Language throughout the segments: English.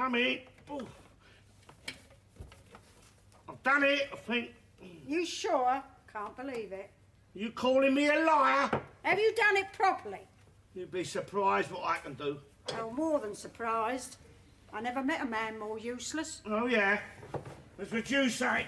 Come in. Ooh. I've done it, I think. You sure? Can't believe it. You calling me a liar? Have you done it properly? You'd be surprised what I can do. Oh, more than surprised. I never met a man more useless. Oh, yeah? That's what you say.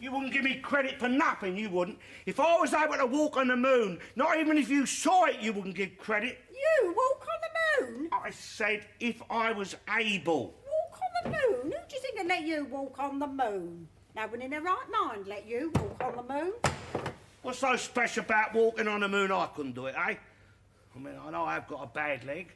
You wouldn't give me credit for nothing, you wouldn't. If I was able to walk on the moon, not even if you saw it, you wouldn't give credit. You walk on the moon? I said if I was able. Walk on the moon? Who do you think would let you walk on the moon? No one in their right mind let you walk on the moon. What's so special about walking on the moon I couldn't do it, eh? I mean, I know I've got a bad leg.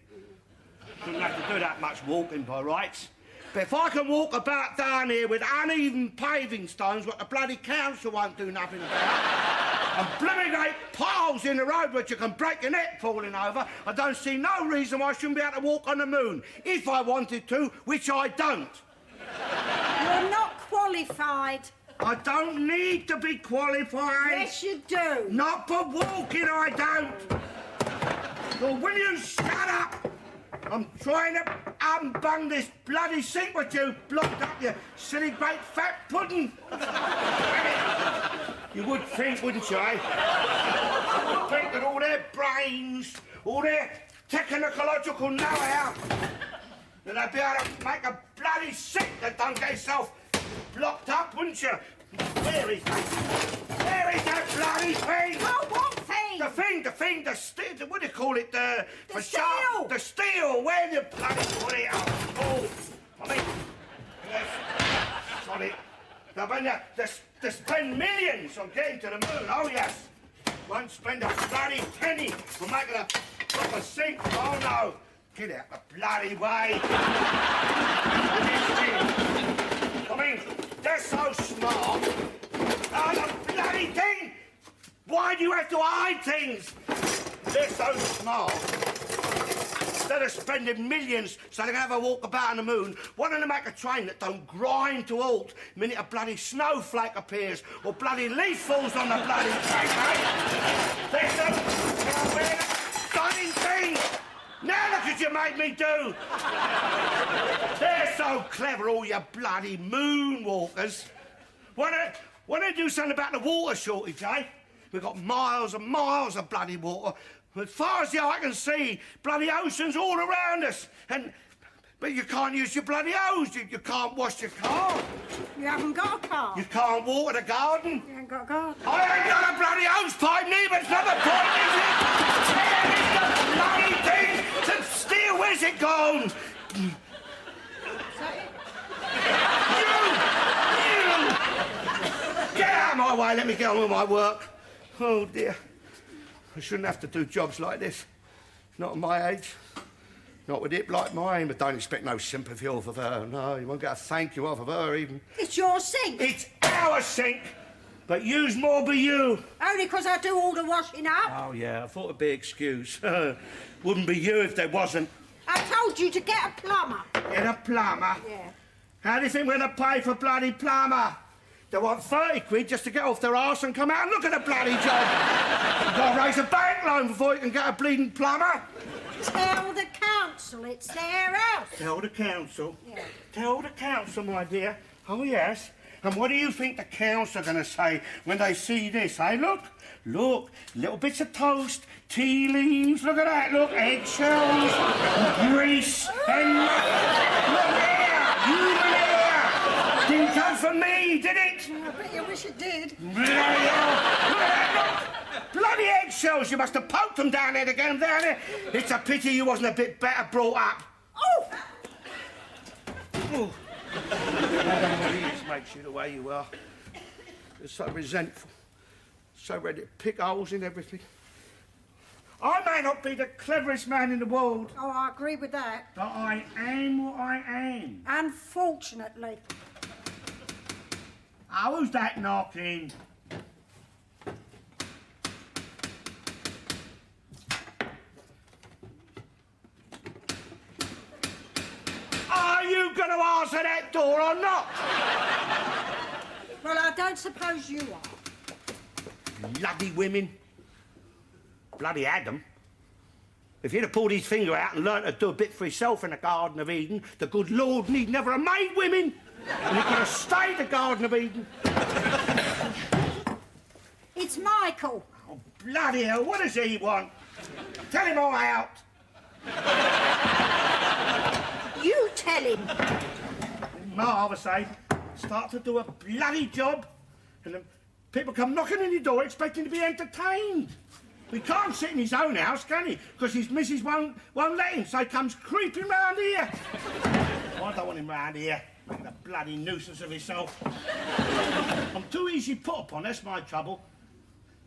Couldn't have to do that much walking by rights. But if I can walk about down here with uneven paving stones, what the bloody council won't do nothing about, and blooming great piles in the road which you can break your neck falling over, I don't see no reason why I shouldn't be able to walk on the moon. If I wanted to, which I don't. You're not qualified. I don't need to be qualified. Yes, you do. Not for walking, I don't. Well, will you shut up? I'm trying to unbung this bloody sink with you blocked up, you silly great fat pudding. You would think, wouldn't you, eh? You would think that all their brains, all their technological know-how, that they'd be able to make a bloody sink that don't get itself blocked up, wouldn't you? Where is that? Where is that bloody thing? Oh, what thing? The steel, what do you call it? The steel! The steel! Where you bloody put it up? Oh, I mean, yes, got it. I mean, they spend millions on getting to the moon, oh yes. Won't spend a bloody penny on making a proper sink, oh no. Get out the bloody way. I mean, they're so smart. Oh, the bloody thing! Why do you have to hide things? They're so smart. Instead of spending millions so they can have a walk about on the moon, why don't they make a train that don't grind to halt the minute a bloody snowflake appears or bloody leaf falls on the bloody train, eh? They're so stunning things. Now look what you made me do. They're so clever, all you bloody moonwalkers. Why don't they do something about the water shortage, eh? We've got miles and miles of bloody water. As far as the eye can see, bloody oceans all around us. But you can't use your bloody hose. You can't wash your car. You haven't got a car. You can't water the garden. You ain't got a garden. I ain't got a bloody hose pipe neither. It's not the point, is it? Where is the bloody thing? The steel, where's it gone? Is that it? You! Get out of my way. Let me get on with my work. Oh, dear. I shouldn't have to do jobs like this. Not at my age. Not with it like mine, but don't expect no sympathy off of her. No, you won't get a thank you off of her, even. It's your sink. It's our sink, but you's more be you. Only 'cause I do all the washing up. Oh, yeah, I thought it'd be an excuse. Wouldn't be you if there wasn't. I told you to get a plumber. Get a plumber? Yeah. How do you think we're going to pay for a bloody plumber? They want 30 quid just to get off their arse and come out and look at the bloody job. You've got to raise a bank loan before you can get a bleeding plumber. Tell the council it's their house. Tell the council? Yeah. Tell the council, my dear. Oh, yes. And what do you think the council are going to say when they see this, eh? Look, look, little bits of toast, tea leaves, look at that, look, eggshells, grease, and... Look there, you there! Didn't come from me, did it? I bet you wish it did. Bloody hell! Look at that, look! Bloody eggshells, you must have poked them down there to get them down there. It's a pity you wasn't a bit better brought up. Oh! Oh. I don't know what it is makes you the way you are. You're so resentful, so ready to pick holes in everything. I may not be the cleverest man in the world, Oh, I agree with that. but I am what I am. Unfortunately. Who's that knocking? Are you going to answer that door or not? Well, I don't suppose you are. Bloody women. Bloody Adam. If he'd have pulled his finger out and learnt to do a bit for himself in the Garden of Eden, the good Lord need never have made women. And he could have stayed the Garden of Eden. It's Michael. Oh, bloody hell, what does he want? Tell him all out. You tell him. Ma, I was saying, start to do a bloody job, and then people come knocking on your door expecting to be entertained. He can't sit in his own house, can he? Because his missus won't let him, so he comes creeping round here. Oh, I don't want him round here, making a bloody nuisance of himself. I'm too easy put upon, that's my trouble.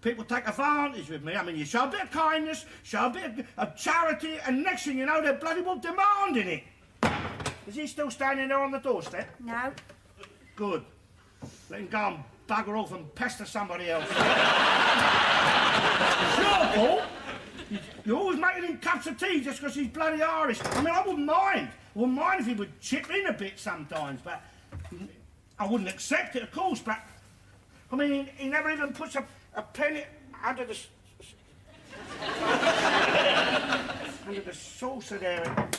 People take advantage with me. I mean, you show a bit of kindness, show a bit of charity, and next thing you know, they're bloody well demanding it. Is he still standing there on the doorstep? No. Good. Let him go and bugger off and pester somebody else. Sure, Paul. You're always making him cups of tea just because he's bloody Irish. I mean, I wouldn't mind. I wouldn't mind if he would chip in a bit sometimes, but I wouldn't accept it, of course, but... I mean, he never even puts a penny under the... under the saucer there.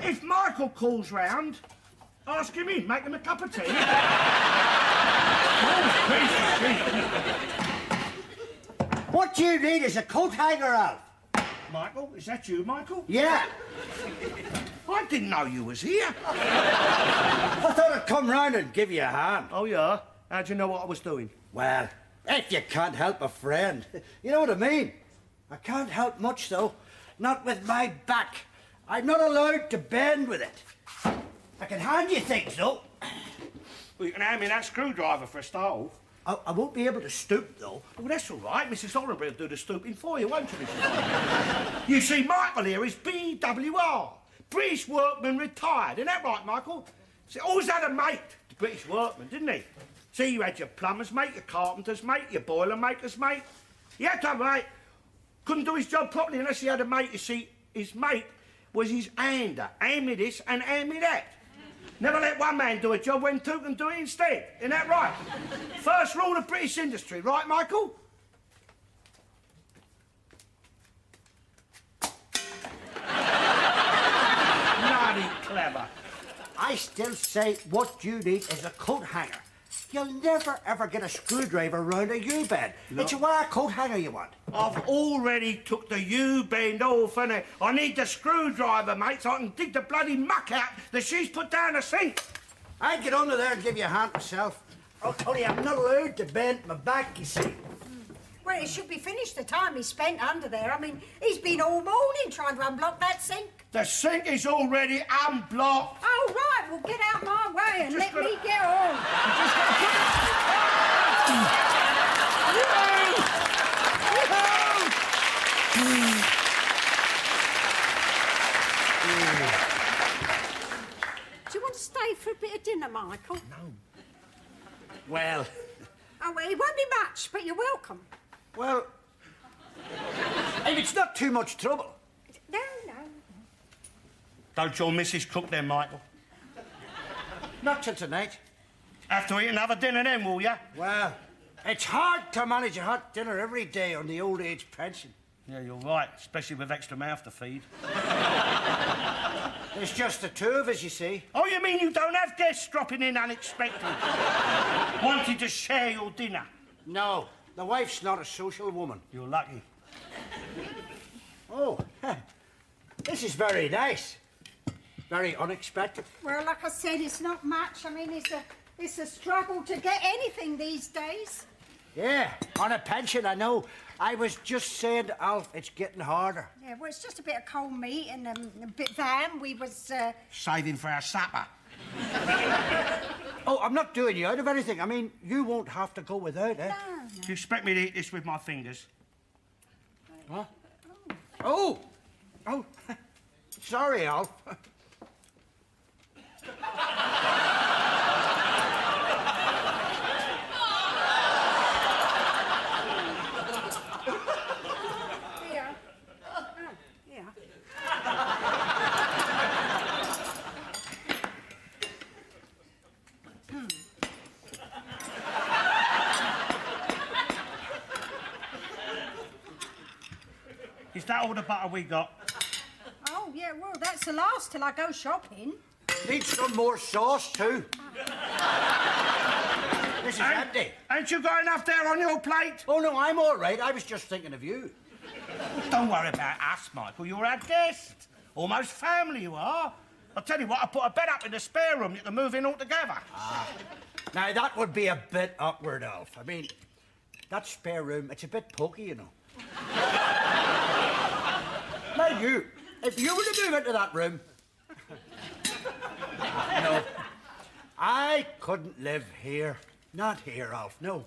If Michael calls round, ask him in, make him a cup of tea. What you need is a coat hanger out. Michael, is that you, Michael? Yeah. I didn't know you was here. I thought I'd come round and give you a hand. Oh, yeah? How'd you know what I was doing? Well, if you can't help a friend, you know what I mean. I can't help much, though. Not with my back. I'm not allowed to bend with it. I can hand you things, though. Well, you can hand me that screwdriver for a start off. I won't be able to stoop, though. Well, that's all right. Mrs. Hornby will do the stooping for you, won't you, Mrs. Hornby? You see, Michael here is BWR, British Workman Retired. Isn't that right, Michael? See, always had a mate, the British workman, didn't he? See, you had your plumbers mate, your carpenters mate, your boiler makers mate. He had to have a mate. Couldn't do his job properly unless he had a mate. You see, his mate was his hander. Hand me this and hand me that. Never let one man do a job when two can do it instead. Isn't that right? First rule of British industry, right, Michael? Bloody clever. I still say what you need is a coat hanger. You'll never, ever get a screwdriver round a U-bend. No. It's a wire coat hanger you want. I've already took the U-bend off, and I need the screwdriver, mate, so I can dig the bloody muck out that she's put down the sink. I'd get under there and give you a hand myself. Oh, Tony, I'm not allowed to bend my back, you see. Well, it should be finished the time he spent under there. I mean, he's been all morning trying to unblock that sink. The sink is already unblocked. Oh, right, well, get out my way and let me get on. Do you want to stay for a bit of dinner, Michael? No. Well, Oh, well, it won't be much, but you're welcome. well, if it's not too much trouble. No, no. Don't your missus cook then, Michael? Not till tonight. Have to eat another dinner then, will ya? Well, it's hard to manage a hot dinner every day on the old age pension. Yeah, you're right, especially with extra mouth to feed. There's just the two of us, you see. Oh, you mean you don't have guests dropping in unexpected? Wanting to share your dinner? No, the wife's not a social woman. You're lucky. Oh, this is very nice. Very unexpected. Well, like I said, it's not much. I mean, it's a struggle to get anything these days. Yeah, on a pension, I know. I was just saying to Alf, it's getting harder. Yeah, well, it's just a bit of cold meat and a bit of ham. We was, Saving for our supper. Oh, I'm not doing you out of anything. I mean, you won't have to go without, eh? No. Do you expect me to eat this with my fingers? Huh? Oh! Oh, sorry, Alf. Yeah. Oh, yeah. about all the butter we got? Oh, yeah, well, that's the last till I go shopping. Need some more sauce, too. This is empty. Ain't you got enough there on your plate? Oh, no, I'm all right. I was just thinking of you. Don't worry about us, Michael. You're our guest. Almost family you are. I'll tell you what, I put a bed up in the spare room. You can move in all together. Now, that would be a bit awkward, Alf. I mean, that spare room, it's a bit pokey, you know. Now, you, if you were to move into that room... No, I couldn't live here. Not here, Alf, no.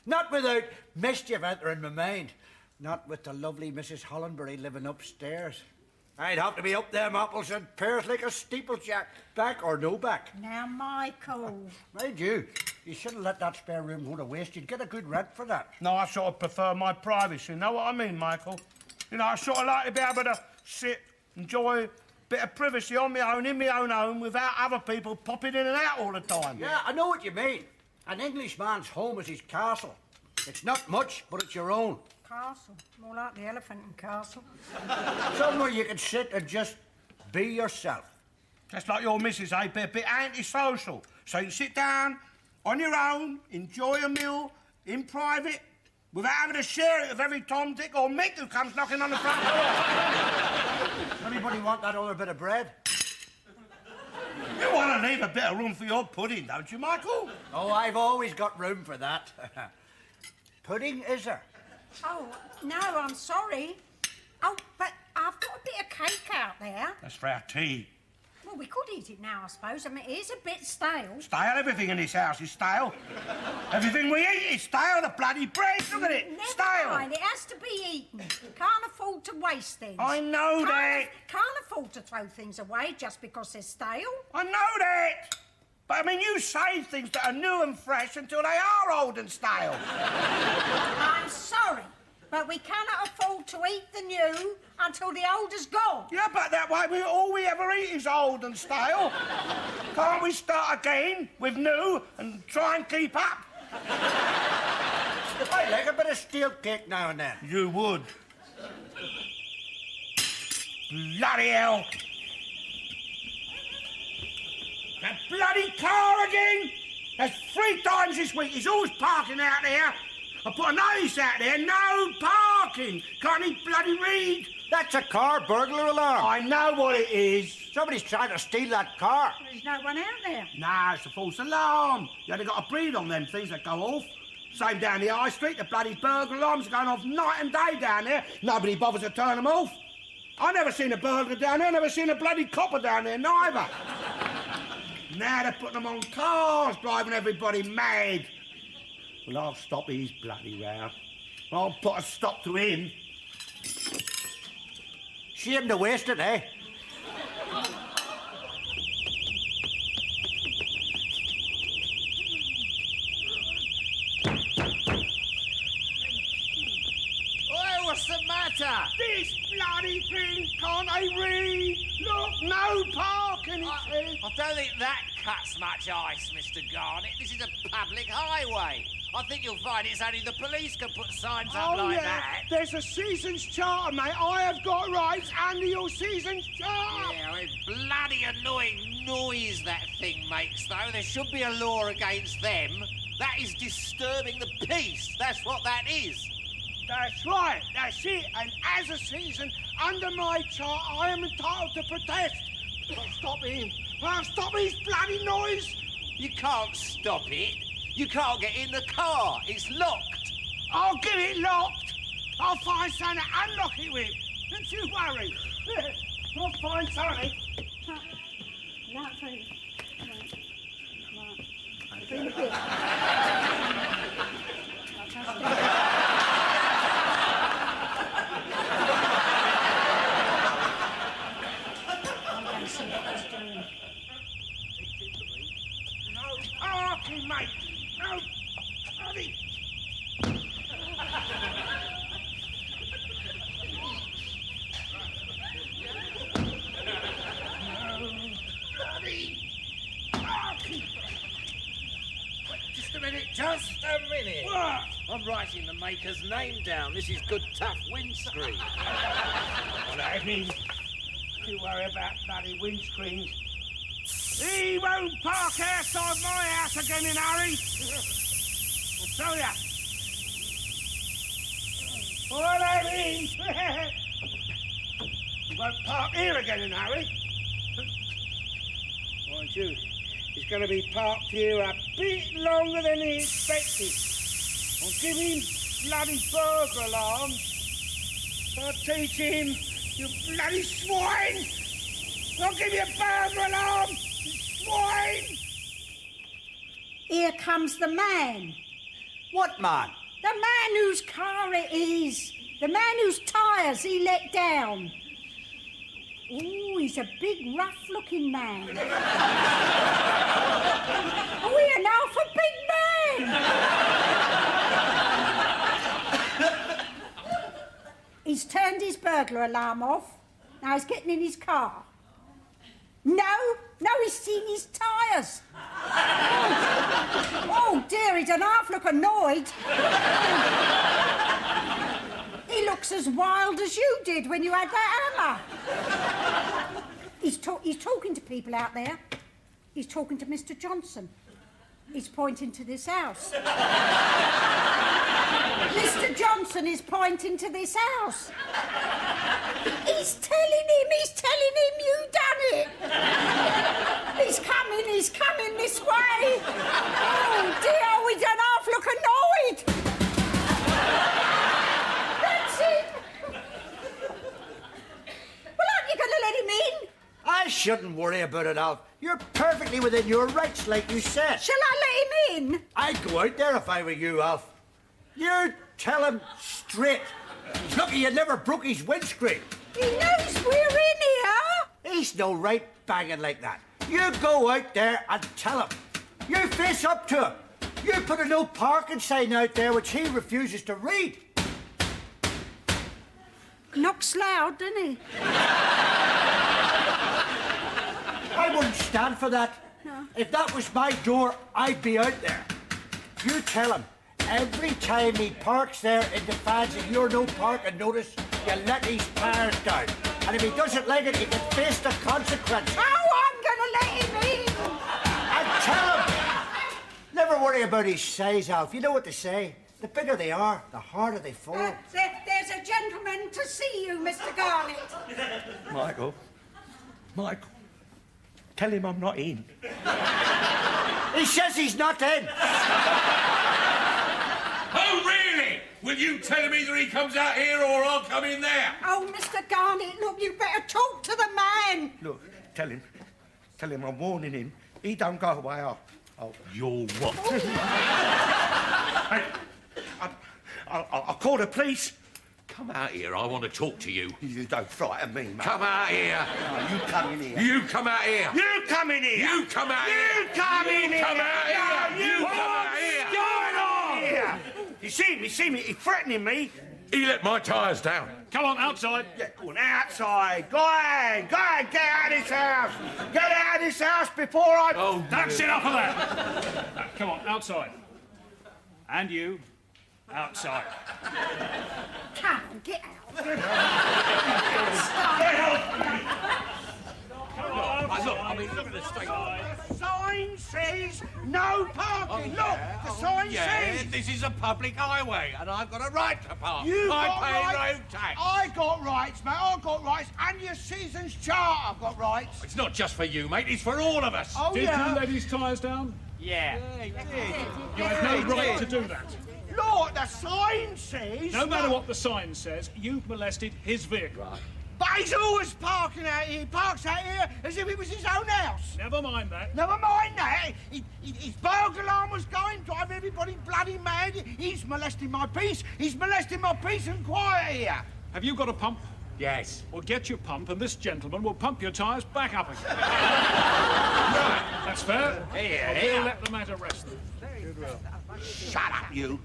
Not without mischief entering my mind. Not with the lovely Mrs. Hollenbury living upstairs. I'd have to be up them apples and pears like a steeplejack, back or no back. Now, Michael. Mind you shouldn't let that spare room go to waste. You'd get a good rent for that. No, I sort of prefer my privacy. You know what I mean, Michael? You know, I sort of like to be able to sit, enjoy a bit of privacy on my own, in my own home, without other people popping in and out all the time. Yeah, I know what you mean. An Englishman's home is his castle. It's not much, but it's your own. Castle. More like the elephant in Castle. Somewhere you can sit and just be yourself. Just like your missus, eh? Be a bit antisocial. So you can sit down on your own, enjoy a meal in private, without having to share it with every Tom, Dick or Mick who comes knocking on the front door. Anybody want that other bit of bread? You want to leave a bit of room for your pudding, don't you, Michael? Oh, I've always got room for that. Pudding, is there? Oh, no, I'm sorry. Oh, but I've got a bit of cake out there. That's for our tea. Well, we could eat it now, I suppose. I mean, it is a bit stale. Stale? Everything in this house is stale. Everything we eat is stale. The bloody bread, look at it. Never Stale. mind, it has to be eaten. Can't afford to waste things. I know that. Can't afford to throw things away just because they're stale. I know that. But, I mean, you save things that are new and fresh until they are old and stale. I'm sorry, but we cannot afford to eat the new until the old is gone. Yeah, but that way all we ever eat is old and stale. Can't we start again with new and try and keep up? I like a bit of steel cake now and then. You would. Bloody hell. That bloody car again! That's 3 times this week. He's always parking out there. I put a notice out there, no parking. Can't he bloody read? That's a car burglar alarm. I know what it is. Somebody's trying to steal that car. There's no one out there. Nah, it's a false alarm. You only got to breathe on them things that go off. Same down the high street, the bloody burglar alarms are going off night and day down there. Nobody bothers to turn them off. I never seen a burglar down there, never seen a bloody copper down there, neither. Now they're putting them on cars, driving everybody mad. Well, I'll stop his bloody row. I'll put a stop to him. Shame to waste it, eh? Oi, what's the matter? This bloody thing, can't I read? Look, no parking, it says. I don't think that cuts much ice, Mr. Garnett. This is a public highway. I think you'll find it's only the police can put signs up like that. There's a season's charter, mate. I have got rights under your season's charter. Yeah, a bloody annoying noise that thing makes, though. There should be a law against them. That is disturbing the peace. That's what that is. That's right, that's it. And as a citizen, under my charter, I am entitled to protest. But stop him. Well, stop his bloody noise. You can't stop it. You can't get in the car. It's locked. I'll get it locked. I'll find something to unlock it with. Don't you worry. I'll find something. No, please. Bring the bit. No parking, mate. No bloody... Just a minute. What? I'm writing the maker's name down. This is good, tough windscreen. Well, Eddie, you worry about bloody windscreens. He won't park outside my house again in a hurry. I'll tell ya. Well, Eddie, he won't park here again in a hurry. Mind you, he's going to be parked here a bit longer than he expected. I'll give him bloody burglar alarms. I'll teach him, you bloody swine! I'll give you a burglar alarm, you swine! Here comes the man. What man? The man whose car it is. The man whose tyres he let down. Oh, he's a big, rough-looking man. Oh, here now for big man. He's turned his burglar alarm off. Now he's getting in his car. No, he's seen his tyres. Oh dear, he doesn't half look annoyed. He looks as wild as you did when you had that hammer. He's talking to people out there. He's talking to Mr. Johnson. He's pointing to this house. Mr. Johnson is pointing to this house. He's telling him you done it. He's coming this way. Oh dear, we don't half look annoyed. That's it. Well, aren't you going to let him in? I shouldn't worry about it, Alf. You're perfectly within your rights, like you said. Shall I let him in? I'd go out there if I were you, Alf. You tell him straight. He's lucky you never broke his windscreen. He knows we're in here. He's no right banging like that. You go out there and tell him. You face up to him. You put a no parking sign out there which he refuses to read. Knocks loud, doesn't he? I wouldn't stand for that. No. If that was my door, I'd be out there. You tell him. Every time he parks there in defiance of your no parking notice, you let his tires down. And if he doesn't like it, he can face the consequences. Oh, I'm going to let him in. And tell him! Never worry about his size, Alf. You know what they say. The bigger they are, the harder they fall. There's a gentleman to see you, Mr. Garnett. Michael, tell him I'm not in. He says he's not in. Oh, really? Will you tell him either he comes out here or I'll come in there? Oh, Mr. Garnett, look, you better talk to the man. Look, tell him I'm warning him. He don't go away. You're what? Hey, I'll call the police. Come out here, I want to talk to you. You don't frighten me, mate. Come out here. No, you come in here. You come out here. You come in here. You come out here. You come in here. Come out here. No, You come out here. Going on here. You see me. He's threatening me. He let my tyres down. Come on, outside. Yeah, go on, outside. Go ahead, get out of this house. Get out of this house before I... Oh, That's enough of that. Come on, outside. And you, outside. Come on, get out. Look at the state. The sign says no parking. Look, the sign Yeah, says... this is a public highway, and I've got a right to park. You've I got pay rights. road tax. I got rights, mate. I got rights. And your season's chart, I've got rights. It's not just for you, mate. It's for all of us. Oh, Did yeah. you let his tyres down? Yeah. You had no right to do that. Look, the sign says... No matter what the sign says, you've molested his vehicle. But he's always parking out here. He parks out here as if it was his own house. Never mind that. Never mind that. His burglar alarm was going, driving everybody bloody mad. He's molesting my peace. He's molesting my peace and quiet here. Have you got a pump? Yes. Well, get your pump, and this gentleman will pump your tyres back up again. Right. That's fair. We'll let the matter rest then. Shut up, you.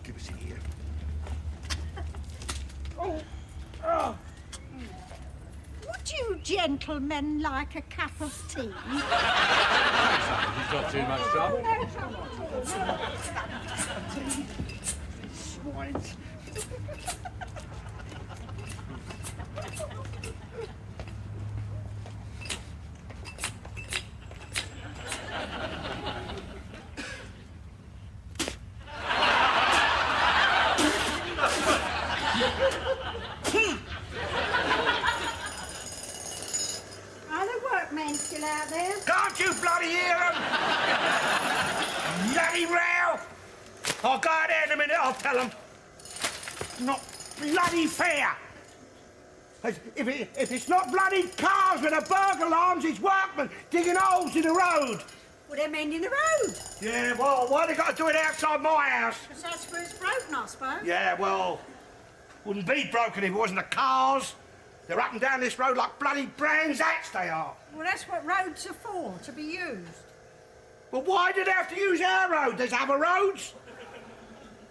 Give us a here. gentlemen like a cup of tea? He's not too much trouble. Swines. Are the workmen still out there? Can't you bloody hear them? Bloody row! I'll go out there in a minute, I'll tell them. Not bloody fair. If it's not bloody cars with a burglar alarms, it's workmen digging holes in the road. Well, they're mending the road. Yeah, well, why they got to do it outside my house? Because that's where it's broken, I suppose. Yeah, well, wouldn't be broken if it wasn't the cars. They're up and down this road like bloody Brands Hatch, they are. Well, that's what roads are for, to be used. Well, why do they have to use our road? There's other roads.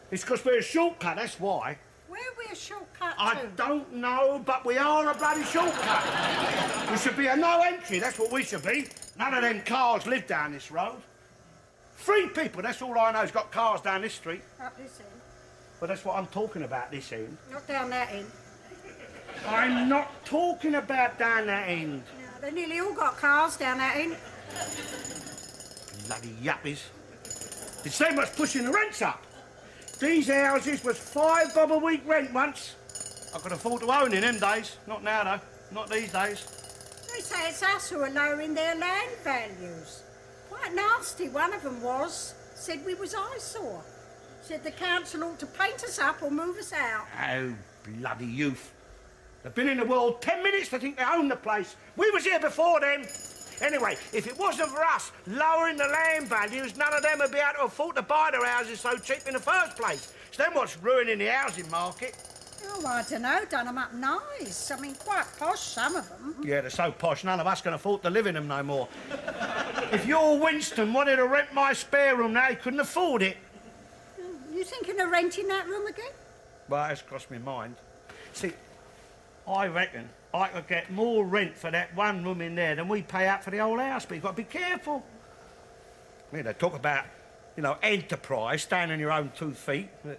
It's because we're a shortcut, that's why. Where are we a shortcut I to? don't know, but we are a bloody shortcut. We should be a no entry, that's what we should be. None of them cars live down this road. 3 people, that's all I know, has got cars down this street. Up this end. But that's what I'm talking about, this end. Not down that end. I'm not talking about down that end. No, they nearly all got cars down that end. Bloody yuppies. It's so much pushing the rents up. These houses was £5 a week rent once. I could afford to own in them days. Not now, though. Not these days. They say it's us who are lowering their land values. Quite nasty, one of them was. Said we was eyesore. Said the council ought to paint us up or move us out. Oh, bloody youth. They've been in the world 10 minutes to think they own the place. We was here before them. Anyway, if it wasn't for us lowering the land values, none of them would be able to afford to buy their houses so cheap in the first place. It's them what's ruining the housing market. Oh, I don't know, done them up nice. I mean, quite posh, some of them. Yeah, they're so posh, none of us can afford to live in them no more. If your Winston wanted to rent my spare room now, he couldn't afford it. You thinking of renting that room again? Well, that's crossed my mind. See, I reckon I could get more rent for that one room in there than we pay out for the whole house, but you've got to be careful. I mean, they talk about, you know, enterprise, standing on your own 2 feet. You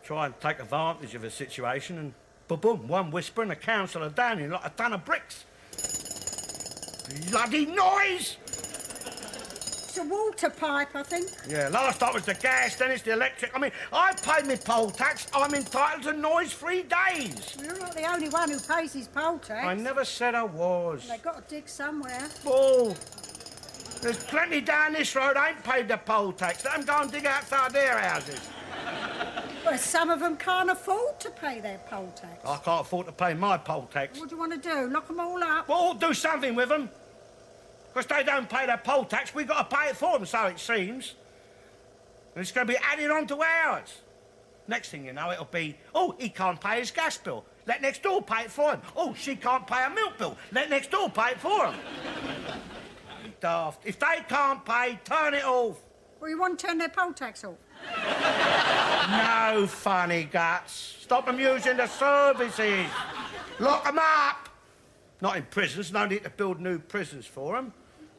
try and take advantage of a situation and boom, one whisper and the council are down in like a ton of bricks. Bloody noise! It's a water pipe, I think. Yeah, last time it was the gas, then it's the electric. I mean, I paid my poll tax. I'm entitled to noise-free days. You're not the only one who pays his poll tax. I never said I was. They've got to dig somewhere. Oh, there's plenty down this road ain't paid the poll tax. Let them go and dig outside their houses. Well, some of them can't afford to pay their poll tax. I can't afford to pay my poll tax. What do you want to do? Lock them all up? Well, do something with them. Because they don't pay their poll tax, we've got to pay it for them, so it seems. And it's going to be added on to ours. Next thing you know, it'll be, oh, he can't pay his gas bill. Let next door pay it for him. Oh, she can't pay her milk bill. Let next door pay it for him. Daft. If they can't pay, turn it off. Well, you want to turn their poll tax off? No funny guts. Stop them using the services. Lock them up. Not in prisons. No need to build new prisons for them.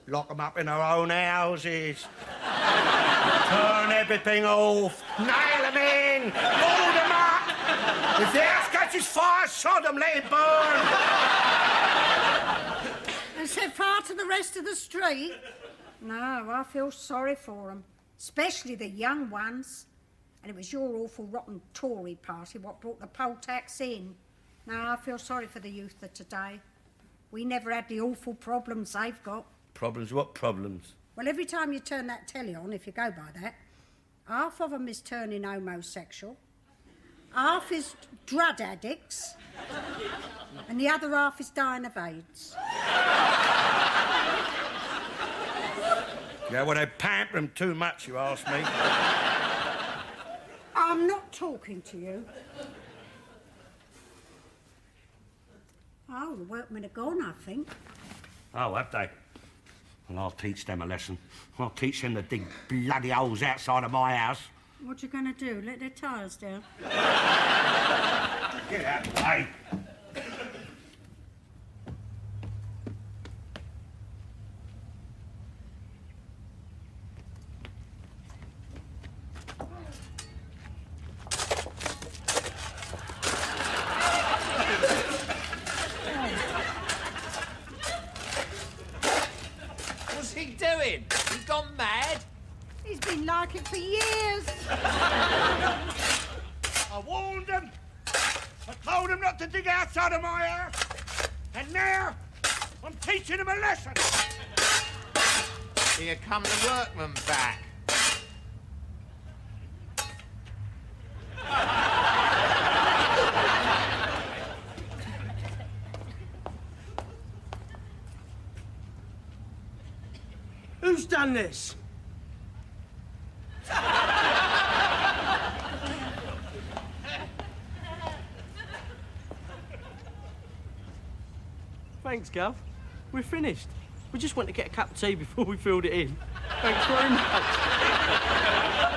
Lock them up in their own houses. Turn everything off. Nail them in. Hold them up. If the house catches fire, sod them, let it burn. And set fire to the rest of the street? No, I feel sorry for them. Especially the young ones. And it was your awful rotten Tory party what brought the poll tax in. No, I feel sorry for the youth of today. We never had the awful problems they've got. Problems? What problems? Well, every time you turn that telly on, if you go by that, half of them is turning homosexual, half is drug addicts, and the other half is dying of AIDS. Yeah, well, they pamper them too much, you ask me. I'm not talking to you. Oh, the workmen are gone, I think. Oh, have they? Well, I'll teach them a lesson. I'll teach them to dig bloody holes outside of my house. What you going to do? Let their tyres down? Get out of the way. like it for years. I warned them. I told them not to dig outside of my house. And now, I'm teaching them a lesson. Here come the workmen back. Who's done this? Thanks, Gov. We're finished. We just went to get a cup of tea before we filled it in. Thanks very much.